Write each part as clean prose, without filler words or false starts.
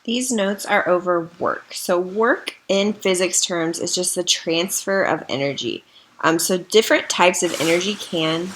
These notes are over work. So work in physics terms is just the transfer of energy. So different types of energy can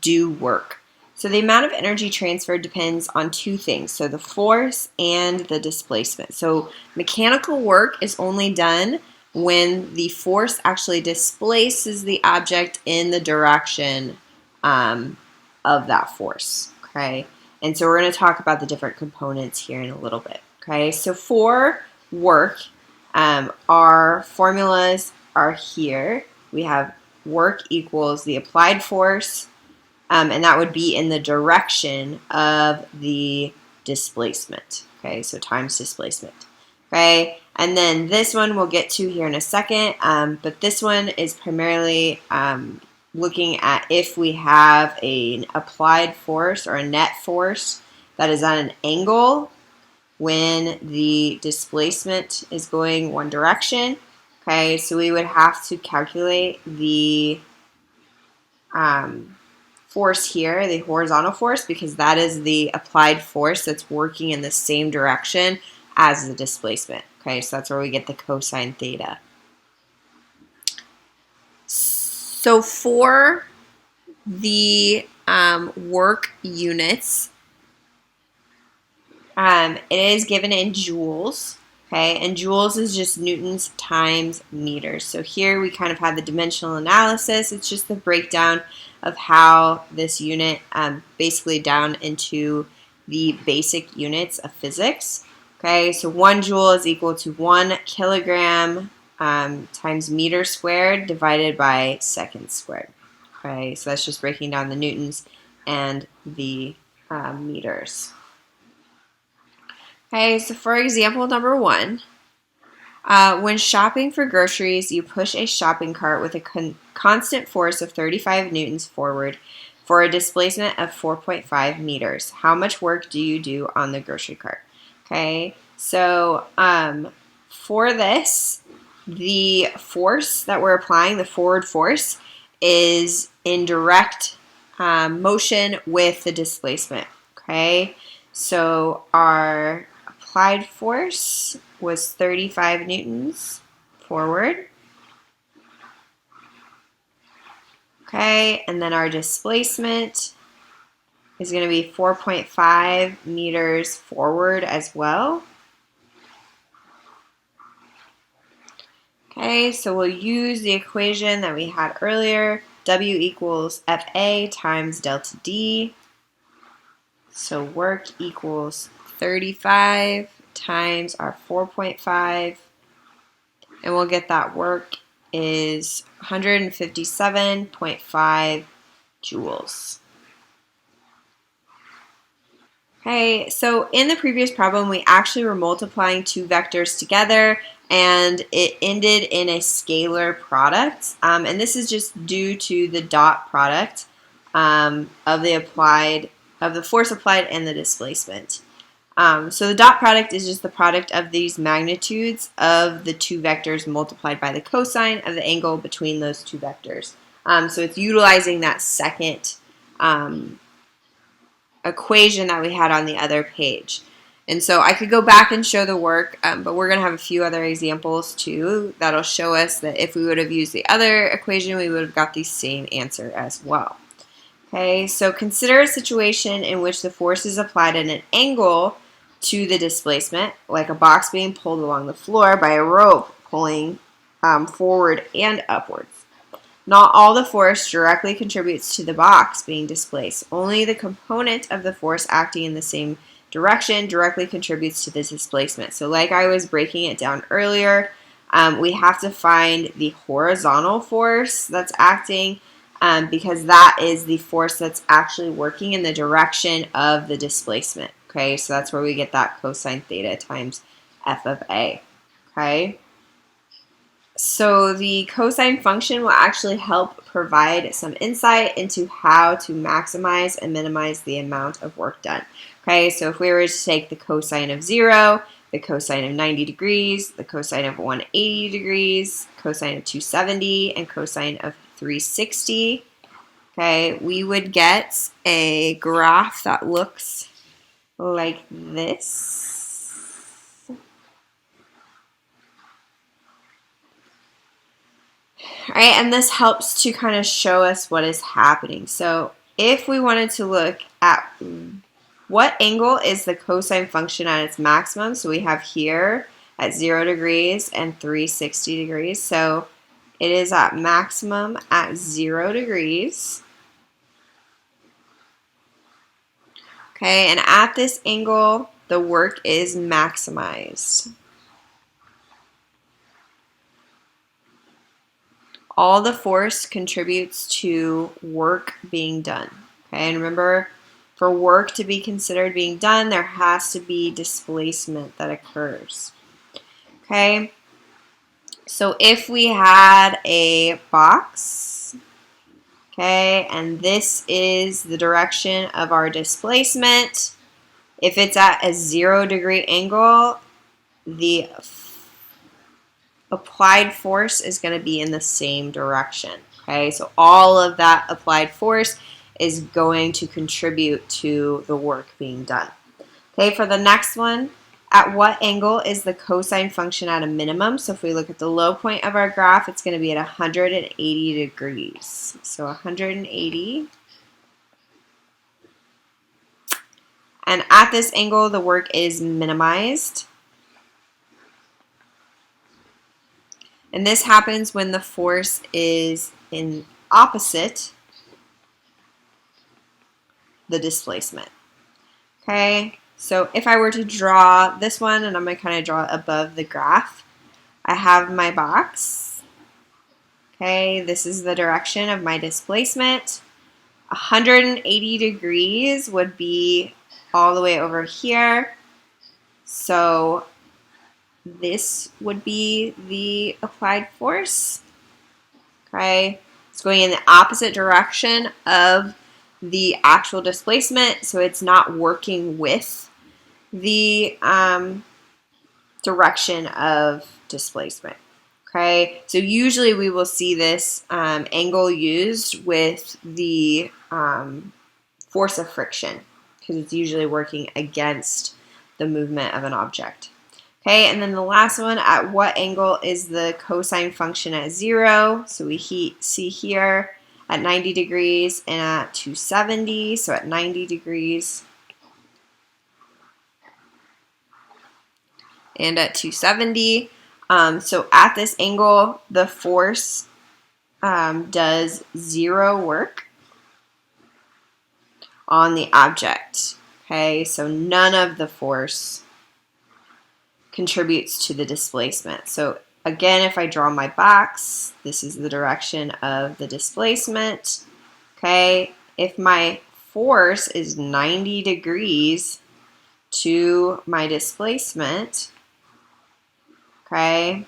do work. So the amount of energy transferred depends on two things, so the force and the displacement. So mechanical work is only done when the force actually displaces the object in the direction of that force, okay? And so we're going to talk about the different components here in a little bit, okay? So for work, our formulas are here. We have work equals the applied force, and that would be in the direction of the displacement, okay? So times displacement, okay? And then this one we'll get to here in a second, but this one is primarily looking at if we have an applied force or a net force that is at an angle when the displacement is going one direction. Okay, so we would have to calculate the force here, the horizontal force, because that is the applied force that's working in the same direction as the displacement. Okay, so that's where we get the cosine theta. So for the work units, it is given in joules, okay, and joules is just newtons times meters. So here we kind of have the dimensional analysis. It's just the breakdown of how this unit basically down into the basic units of physics. Okay, so 1 joule is equal to 1 kilogram times meter squared divided by seconds squared. Okay, so that's just breaking down the newtons and the meters. Okay, so for example number 1, when shopping for groceries, you push a shopping cart with a constant force of 35 newtons forward for a displacement of 4.5 meters. How much work do you do on the grocery cart? Okay, so for this, the force that we're applying, the forward force, is in direct motion with the displacement. Okay, so our applied force was 35 newtons forward. Okay, and then our displacement is going to be 4.5 meters forward as well. Okay, so we'll use the equation that we had earlier. W equals FA times delta D. So work equals 35 times our 4.5. And we'll get that work is 157.5 joules. Okay, so in the previous problem, we actually were multiplying two vectors together, and it ended in a scalar product. And this is just due to the dot product of the force applied and the displacement. So the dot product is just the product of these magnitudes of the two vectors multiplied by the cosine of the angle between those two vectors. So it's utilizing that second equation that we had on the other page. And so I could go back and show the work, but we're going to have a few other examples too that'll show us that if we would have used the other equation, we would have got the same answer as well. Okay, so consider a situation in which the force is applied at an angle to the displacement, like a box being pulled along the floor by a rope pulling forward and upwards. Not all the force directly contributes to the box being displaced. Only the component of the force acting in the same direction directly contributes to the displacement. So like I was breaking it down earlier, we have to find the horizontal force that's acting because that is the force that's actually working in the direction of the displacement. Okay, so that's where we get that cosine theta times f of a. Okay. So the cosine function will actually help provide some insight into how to maximize and minimize the amount of work done. Okay, so if we were to take the cosine of 0, the cosine of 90 degrees, the cosine of 180 degrees, cosine of 270, and cosine of 360, okay, we would get a graph that looks like this. All right, and this helps to kind of show us what is happening. So if we wanted to look at what angle is the cosine function at its maximum, so we have here at 0 degrees and 360 degrees. So it is at maximum at 0 degrees. Okay, and at this angle, the work is maximized. All the force contributes to work being done. Okay, and remember, for work to be considered being done, there has to be displacement that occurs. Okay, so if we had a box, okay, and this is the direction of our displacement, if it's at a 0 degree angle, the applied force is going to be in the same direction. Okay, so all of that applied force is going to contribute to the work being done. Okay, for the next one, at what angle is the cosine function at a minimum? So if we look at the low point of our graph, it's going to be at 180 degrees. So 180. And at this angle, the work is minimized. And this happens when the force is in opposite the displacement. Okay, so if I were to draw this one, and I'm going to kind of draw it above the graph, I have my box. Okay, this is the direction of my displacement. 180 degrees would be all the way over here. So this would be the applied force. Okay, it's going in the opposite direction of the actual displacement, so it's not working with the direction of displacement. Okay, so usually we will see this angle used with the force of friction because it's usually working against the movement of an object. Okay, and then the last one, at what angle is the cosine function at 0? So we see here at 90 degrees and at 270, so at 90 degrees and at 270. So at this angle, the force does 0 work on the object. Okay, so none of the force contributes to the displacement. So again, if I draw my box, this is the direction of the displacement. Okay, if my force is 90 degrees to my displacement, okay,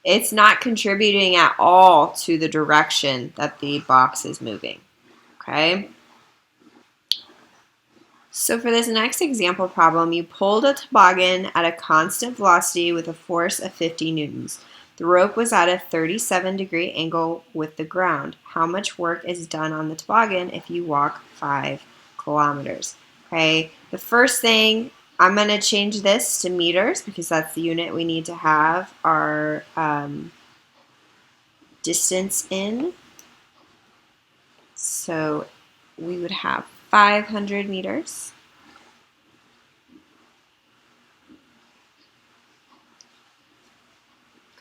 it's not contributing at all to the direction that the box is moving. Okay. So for this next example problem, you pulled a toboggan at a constant velocity with a force of 50 newtons. The rope was at a 37-degree angle with the ground. How much work is done on the toboggan if you walk 5 kilometers? Okay, the first thing, I'm going to change this to meters because that's the unit we need to have our distance in. So we would have 500 meters.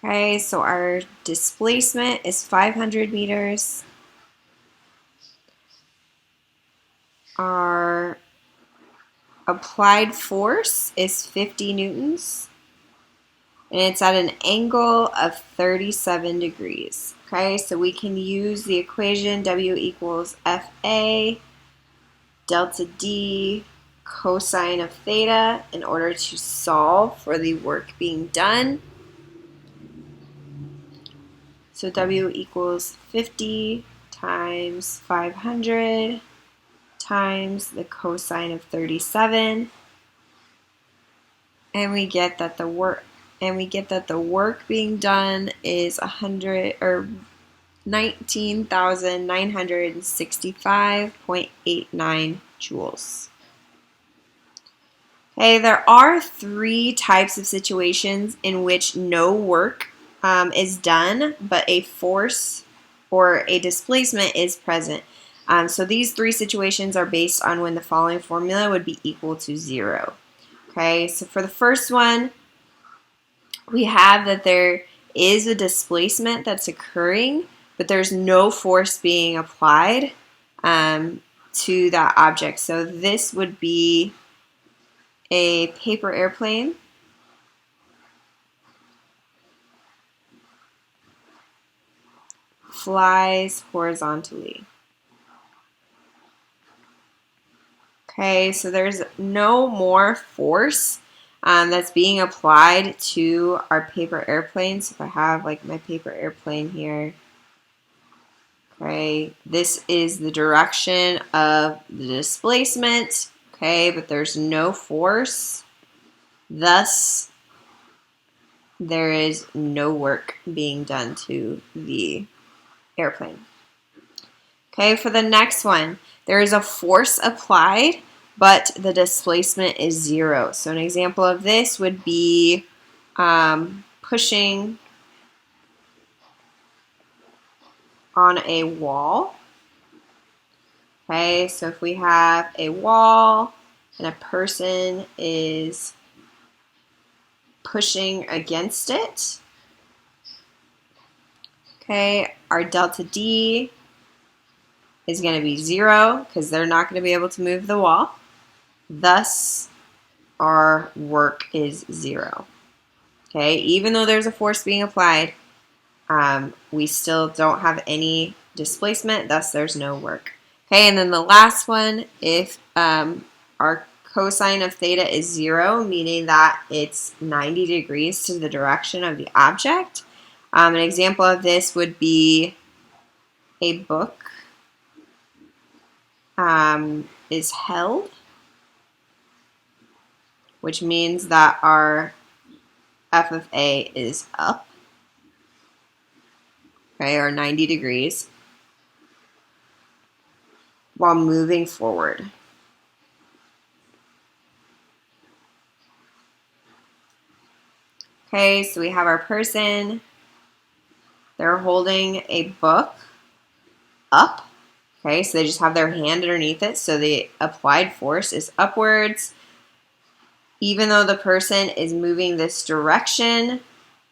Okay, so our displacement is 500 meters. Our applied force is 50 newtons. And it's at an angle of 37 degrees. Okay, so we can use the equation W equals FA delta D cosine of theta in order to solve for the work being done. So W equals 50 times 500 times the cosine of 37, and we get that the work being done is 19,965.89 joules. Okay, there are 3 types of situations in which no work is done, but a force or a displacement is present. So these three situations are based on when the following formula would be equal to 0. Okay, so for the first one, we have that there is a displacement that's occurring, but there's no force being applied to that object. So this would be a paper airplane. Flies horizontally. Okay, so there's no more force that's being applied to our paper airplane. So if I have like my paper airplane here, okay, this is the direction of the displacement, okay, but there's no force. Thus, there is no work being done to the airplane. Okay, for the next one, there is a force applied, but the displacement is 0. So an example of this would be pushing on a wall. Okay, so if we have a wall and a person is pushing against it, okay, our delta D is going to be 0 because they're not going to be able to move the wall. Thus, our work is 0. Okay, even though there's a force being applied, we still don't have any displacement, thus there's no work. Okay, and then the last one, if our cosine of theta is 0, meaning that it's 90 degrees to the direction of the object, an example of this would be a book is held, which means that our f of a is up, okay, or 90 degrees, while moving forward. Okay, so we have our person, they're holding a book up. Okay, so they just have their hand underneath it, so the applied force is upwards. Even though the person is moving this direction,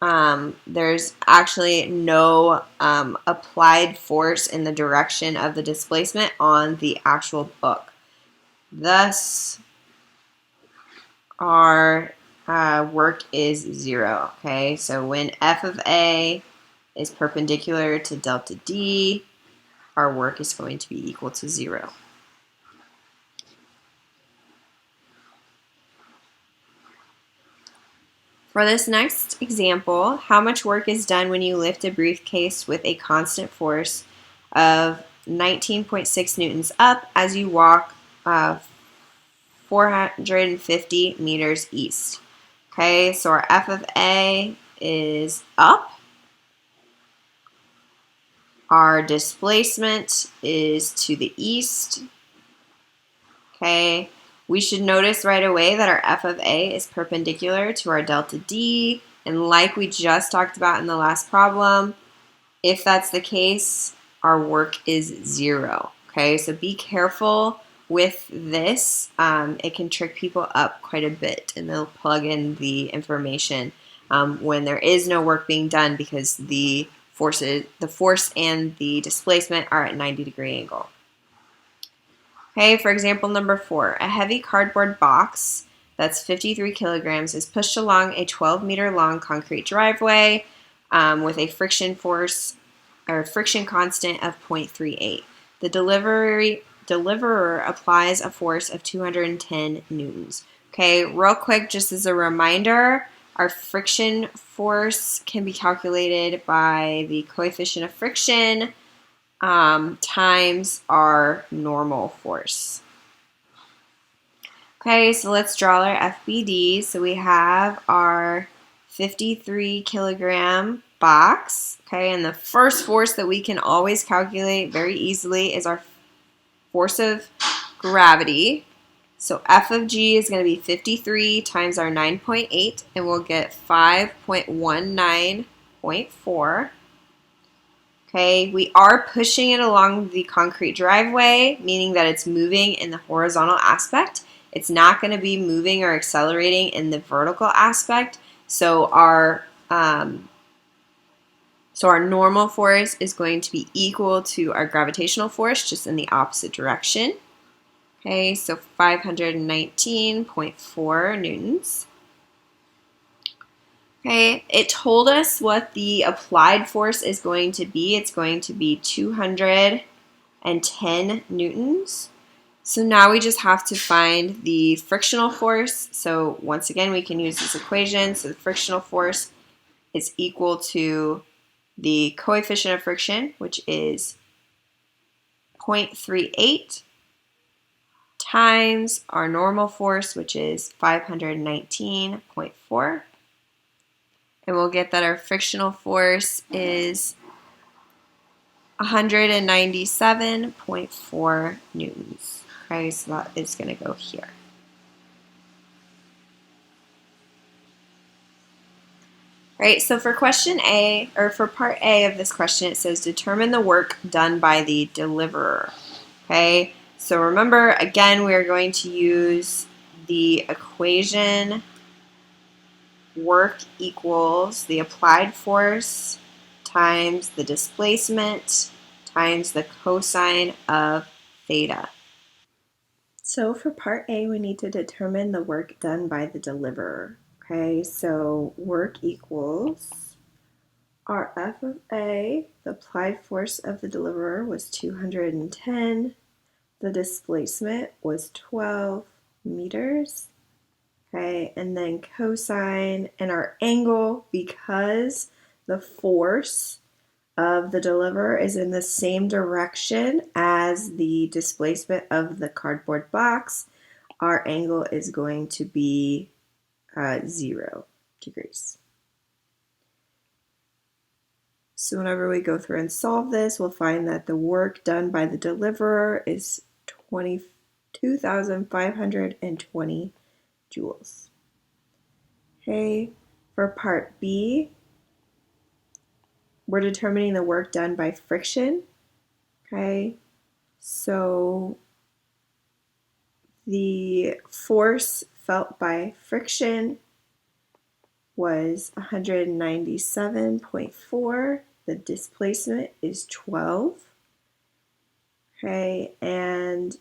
there's actually no applied force in the direction of the displacement on the actual book. Thus, our work is 0. Okay, so when f of a is perpendicular to delta D, our work is going to be equal to 0. For this next example, how much work is done when you lift a briefcase with a constant force of 19.6 newtons up as you walk 450 meters east? Okay, so our f of a is up. Our displacement is to the east. Okay, we should notice right away that our f of a is perpendicular to our delta D, and like we just talked about in the last problem, if that's the case, our work is 0. Okay, so be careful with this. It can trick people up quite a bit, and they'll plug in the information when there is no work being done because the force and the displacement are at 90-degree angle. Okay, for example number 4, a heavy cardboard box that's 53 kilograms is pushed along a 12-meter long concrete driveway with a friction force or friction constant of 0.38. The deliverer applies a force of 210 newtons. Okay, real quick, just as a reminder, our friction force can be calculated by the coefficient of friction times our normal force. Okay, so let's draw our FBD. So we have our 53 kilogram box. Okay, and the first force that we can always calculate very easily is our force of gravity. So F of G is going to be 53 times our 9.8, and we'll get 5.19 0.4. Okay, we are pushing it along the concrete driveway, meaning that it's moving in the horizontal aspect. It's not going to be moving or accelerating in the vertical aspect. So our normal force is going to be equal to our gravitational force, just in the opposite direction. Okay, so 519.4 newtons. Okay, it told us what the applied force is going to be. It's going to be 210 newtons. So now we just have to find the frictional force. So once again, we can use this equation. So the frictional force is equal to the coefficient of friction, which is 0.38, times our normal force, which is 519.4. And we'll get that our frictional force is 197.4 newtons. Okay, so that is going to go here. Right, so for question A, or for part A of this question, it says determine the work done by the deliverer. Okay, so remember, again, we are going to use the equation work equals the applied force times the displacement times the cosine of theta. So for part A, we need to determine the work done by the deliverer. Okay, so work equals our F of A, the applied force of the deliverer was 210, the displacement was 12 meters. Okay, and then cosine, and our angle, because the force of the deliverer is in the same direction as the displacement of the cardboard box, our angle is going to be 0 degrees. So whenever we go through and solve this, we'll find that the work done by the deliverer is 22,520 joules. Okay, for part B, we're determining the work done by friction. Okay, so the force felt by friction was 197.4. The displacement is 12. Okay, and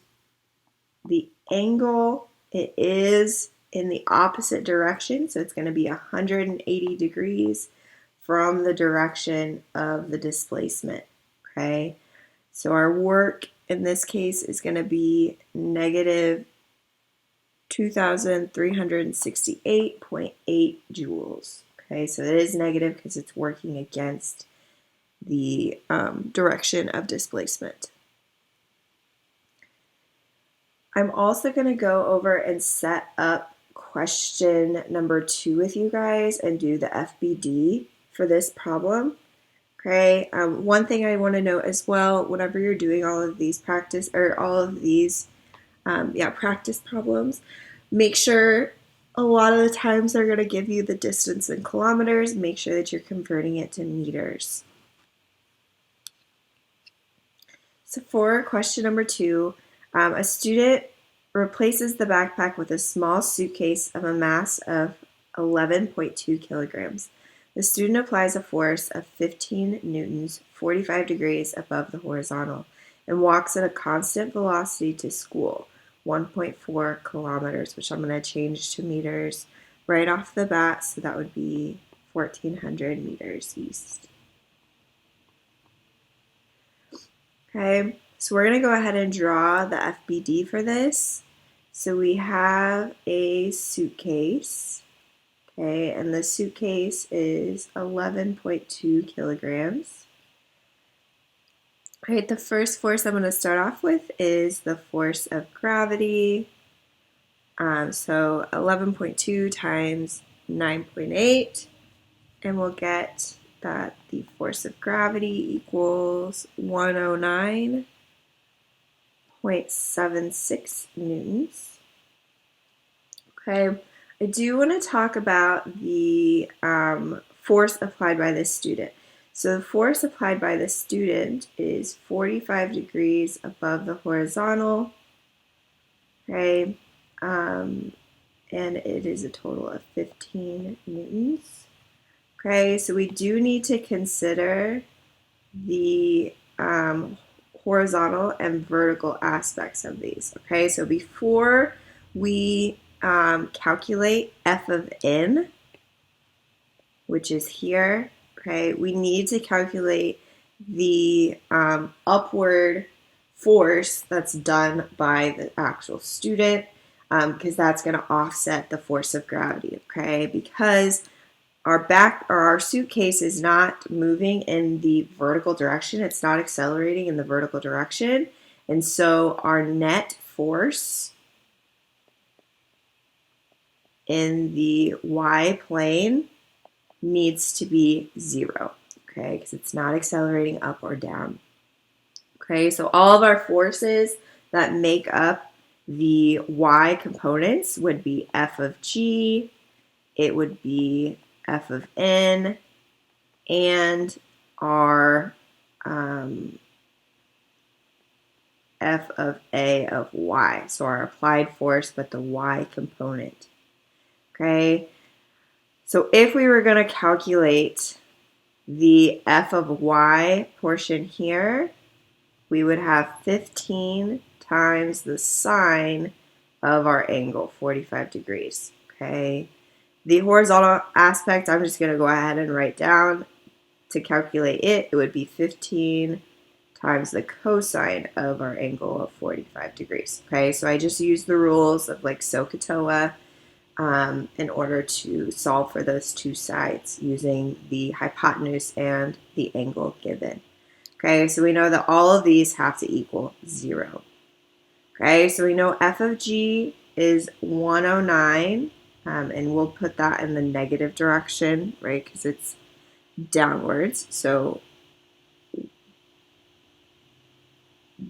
the angle, it is in the opposite direction, so it's going to be 180 degrees from the direction of the displacement. Okay, so our work in this case is going to be negative 2,368.8 joules. Okay, so it is negative because it's working against the direction of displacement. I'm also going to go over and set up question number 2 with you guys and do the FBD for this problem. Okay, one thing I want to note as well, whenever you're doing all of these practice problems, make sure a lot of the times they're going to give you the distance in kilometers. Make sure that you're converting it to meters. So for question number 2, a student replaces the backpack with a small suitcase of a mass of 11.2 kilograms. The student applies a force of 15 newtons, 45 degrees above the horizontal, and walks at a constant velocity to school, 1.4 kilometers, which I'm going to change to meters right off the bat, so that would be 1,400 meters east. Okay, so we're going to go ahead and draw the FBD for this. So we have a suitcase, okay, and the suitcase is 11.2 kilograms. All right, the first force I'm going to start off with is the force of gravity. So 11.2 times 9.8, and we'll get that the force of gravity equals 109.76 newtons. Okay, I do want to talk about the force applied by this student. So the force applied by the student is 45 degrees above the horizontal, okay, and it is a total of 15 newtons. Okay, so we do need to consider the horizontal and vertical aspects of these. Okay, so before we calculate F of N, which is here, okay, we need to calculate the upward force that's done by the actual student, because that's going to offset the force of gravity, okay, because our suitcase is not moving in the vertical direction. It's not accelerating in the vertical direction. And so our net force in the y plane needs to be 0, okay, because it's not accelerating up or down. Okay, so all of our forces that make up the y components would be F of G, it would be F of N, and our F of A of Y. So our applied force, but the Y component. Okay, so if we were going to calculate the F of Y portion here, we would have 15 times the sine of our angle, 45 degrees. Okay, the horizontal aspect, I'm just going to go ahead and write down. To calculate it, it would be 15 times the cosine of our angle of 45 degrees. Okay, so I just use the rules of like SOHCAHTOA in order to solve for those two sides using the hypotenuse and the angle given. Okay, so we know that all of these have to equal 0. Okay, so we know F of G is 109, and we'll put that in the negative direction, right, because it's downwards. So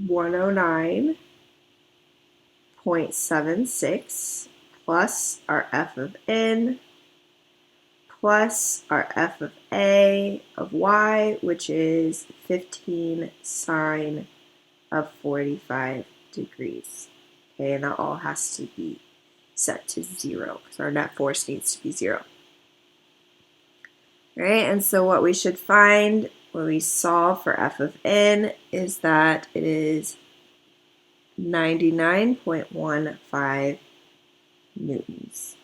109.76 plus our F of N plus our F of A of Y, which is 15 sine of 45 degrees. Okay, and that all has to be set to 0 because our net force needs to be 0. All right, and so what we should find when we solve for F of N is that it is 99.15 newtons.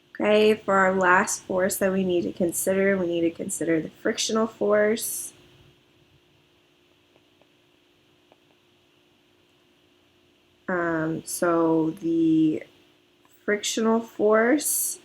Okay, for our last force that we need to consider the frictional force. So the frictional force,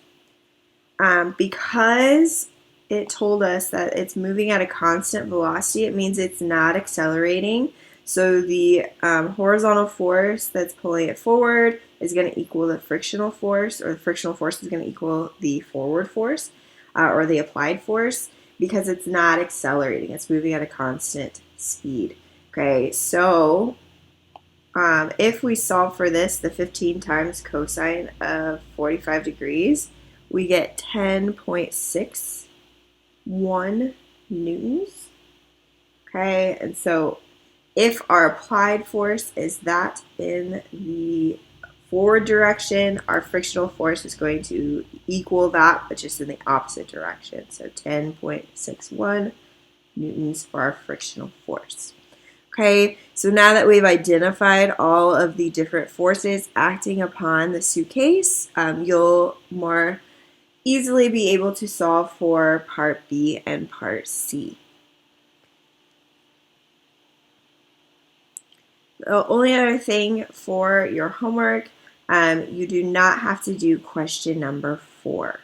because it told us that it's moving at a constant velocity, it means it's not accelerating. So the horizontal force that's pulling it forward is going to equal the frictional force, or the frictional force is going to equal the forward force, or the applied force, because it's not accelerating. It's moving at a constant speed. Okay, so if we solve for this, the 15 times cosine of 45 degrees, we get 10.61 newtons. Okay, and so if our applied force is that in the forward direction, our frictional force is going to equal that, but just in the opposite direction. So 10.61 newtons for our frictional force. Okay, so now that we've identified all of the different forces acting upon the suitcase, you'll more easily be able to solve for part B and part C. The only other thing for your homework, you do not have to do question number 4.